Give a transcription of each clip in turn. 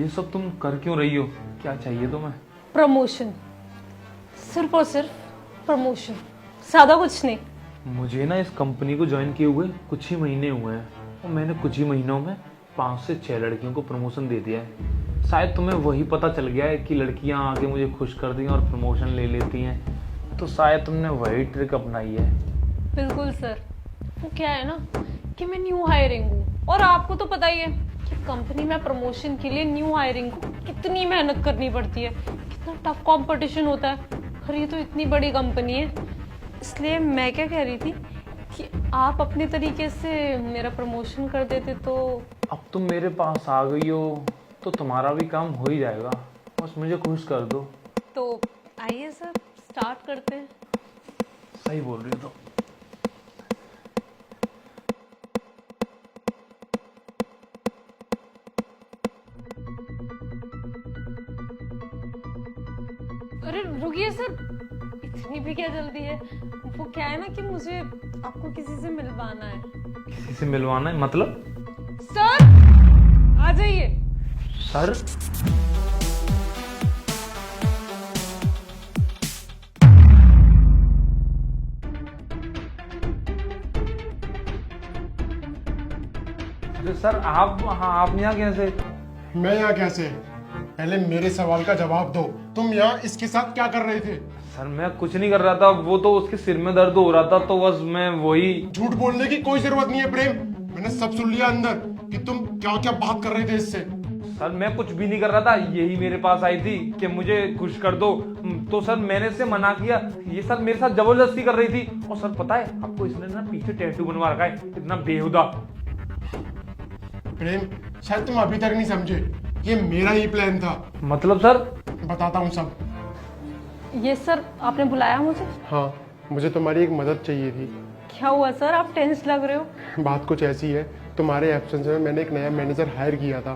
ये सब तुम कर क्यों रही हो? क्या चाहिए तुम्हें? प्रमोशन, सिर्फ और सिर्फ प्रमोशन, ज्यादा कुछ नहीं। मुझे ना इस कंपनी को ज्वाइन किए हुए कुछ ही महीने हुए हैं और मैंने कुछ ही महीनों में 5 से 6 लड़कियों को प्रमोशन दे दिया है। शायद तुम्हें वही पता चल गया है कि लड़कियां आके मुझे खुश कर दी और प्रमोशन ले लेती हैं, तो शायद तुमने वही ट्रिक अपनाई है। बिल्कुल सर, वो क्या है ना कि मैं न्यू हायरिंग हूँ और आपको तो पता ही है कि कंपनी में प्रमोशन के लिए न्यू हायरिंग को कितनी मेहनत करनी पड़ती है, कितना टफ कंपटीशन होता है। और ये तो इतनी बड़ी कंपनी है, इसलिए मैं क्या कह रही थी कि आप अपने तरीके से मेरा प्रमोशन कर देते तो। अब तुम मेरे पास आ गई हो तो तुम्हारा भी काम हो ही जाएगा, बस मुझे खुश कर दो। तो आइए सर, स्टार्ट करते हैं। सही बोल रही हो। तो अरे रुकिए सर, इतनी भी क्या जल्दी है? वो क्या है ना कि मुझे आपको किसी से मिलवाना है। किसी से मिलवाना है मतलब? सर आ जाइए। सर? अरे सर आप यहाँ कैसे? मैं यहाँ कैसे? पहले मेरे सवाल का जवाब दो। तुम यहाँ इसके साथ क्या कर रहे थे? सर मैं कुछ नहीं कर रहा था, वो तो उसके सिर में दर्द हो रहा था तो बस मैं वही। झूठ बोलने की कोई जरूरत नहीं है प्रेम, मैंने सब सुन लिया अंदर कि तुम क्या क्या बात कर रहे थे इससे। सर मैं कुछ भी नहीं कर रहा था, यही मेरे पास आई थी कि मुझे खुश कर दो, तो सर मैंने इससे मना किया। ये सर मेरे साथ जबरदस्ती कर रही थी और सर पता है आपको, इसने ना पीछे टैटू बनवा रखा है, इतना बेहुदा। प्रेम शायद तुम अभी तक नहीं समझे, ये मेरा ही प्लान था। मतलब सर? बताता हूँ सब। ये सर आपने बुलाया मुझे? हाँ, मुझे तुम्हारी एक मदद चाहिए थी। क्या हुआ सर, आप टेंस लग रहे हो? बात कुछ ऐसी है, तुम्हारे एब्सेंस में मैंने एक नया मैनेजर हायर किया था,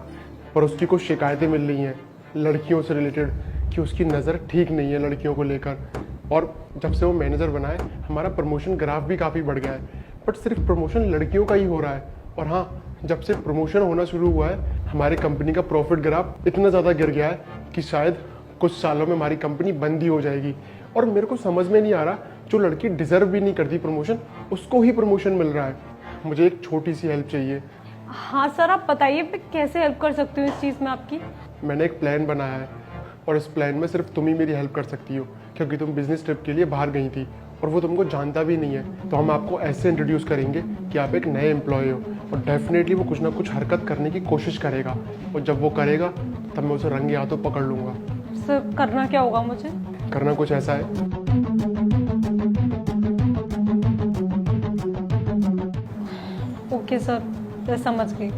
पर उसकी कुछ शिकायतें मिल रही हैं लड़कियों से रिलेटेड कि उसकी नज़र ठीक नहीं है लड़कियों को लेकर। और जब से वो मैनेजर बना है हमारा प्रमोशन ग्राफ भी काफ़ी बढ़ गया है, बट सिर्फ प्रमोशन लड़कियों का ही हो रहा है। और हाँ, जब से प्रमोशन होना शुरू हुआ है हमारी कंपनी का प्रॉफिट ग्राफ इतना ज़्यादा गिर गया है कि शायद कुछ सालों में हमारी कंपनी बंद ही हो जाएगी। और मेरे को समझ में नहीं आ रहा, जो लड़की डिजर्व भी नहीं करती प्रमोशन, उसको ही प्रमोशन मिल रहा है। मुझे एक छोटी सी हेल्प चाहिए। हाँ सर, आप बताइए मैं कैसे हेल्प कर सकती हूँ इस चीज़ में आपकी। मैंने एक प्लान बनाया है और इस प्लान में सिर्फ तुम ही मेरी हेल्प कर सकती हो, क्योंकि तुम बिजनेस ट्रिप के लिए बाहर गई थी और वो तुमको जानता भी नहीं है। तो हम आपको ऐसे इंट्रोड्यूस करेंगे कि आप एक नए एम्प्लॉय हो और डेफिनेटली वो कुछ ना कुछ हरकत करने की कोशिश करेगा, और जब वो करेगा तब मैं उसे रंगे हाथों पकड़ लूँगा। सर करना क्या होगा मुझे? करना कुछ ऐसा है, ओके सर, मैं समझ गई।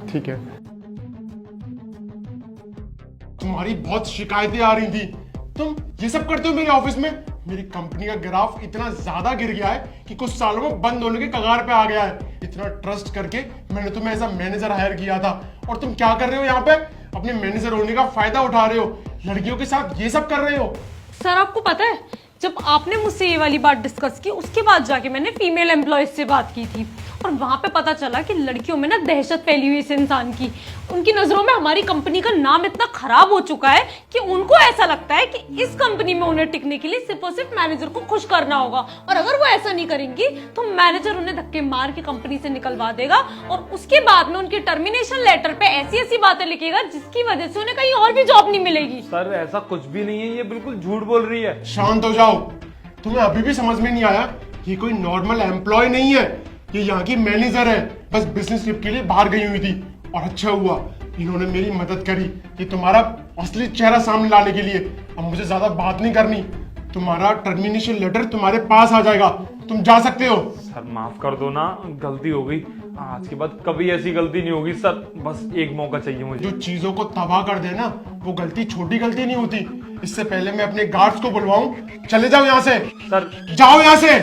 ठीक है। तुम्हारी बहुत शिकायतें आ रही थी, तुम ये सब करते हो मेरे ऑफिस में। मेरी कंपनी का ग्राफ इतना ज्यादा गिर गया है कि कुछ सालों में बंद होने के कगार पे आ गया है। इतना ट्रस्ट करके मैंने तुम्हें ऐसा मैनेजर हायर किया था, और तुम क्या कर रहे हो यहाँ पे? अपने मैनेजर होने का फायदा उठा रहे हो, लड़कियों के साथ ये सब कर रहे हो। सर आपको पता है, जब आपने मुझसे ये वाली बात डिस्कस की उसके बाद जाके मैंने फीमेल एम्प्लॉयज से बात की थी और वहां पे पता चला कि लड़कियों में ना दहशत फैली हुई इस इंसान की। उनकी नजरों में हमारी कंपनी का नाम इतना खराब हो चुका है कि उनको ऐसा लगता है कि इस कंपनी में उन्हें टिकने के लिए सिर्फ और सिर्फ मैनेजर को खुश करना होगा, और अगर वो ऐसा नहीं करेंगी तो मैनेजर उन्हें धक्के मार के कंपनी से निकलवा देगा और उसके बाद में उनके टर्मिनेशन लेटर पे ऐसी ऐसी बातें लिखेगा जिसकी वजह से उन्हें कहीं और भी जॉब नहीं मिलेगी। सर ऐसा कुछ भी नहीं है, ये बिल्कुल झूठ बोल रही है। शांत हो जाओ, तुम्हें अभी भी समझ में नहीं आया? ये कोई नॉर्मल एम्प्लॉय नहीं है, ये यहाँ की मैनेजर है, बस बिजनेस ट्रिप के लिए बाहर गई हुई थी। और अच्छा हुआ इन्होंने मेरी मदद करी, ये तुम्हारा असली चेहरा सामने लाने के लिए। अब मुझे ज्यादा बात नहीं करनी, तुम्हारा टर्मिनेशन लेटर तुम्हारे पास आ जाएगा, तुम जा सकते हो। सर माफ कर दो ना, गलती हो गई, आज के बाद कभी ऐसी गलती नहीं होगी सर, बस एक मौका चाहिए मुझे। जो चीजों को तबाह कर दे ना, वो गलती छोटी गलती नहीं होती। इससे पहले मैं अपने गार्ड्स को बुलवाऊं? चले जाओ यहाँ से, सर जाओ यहाँ से।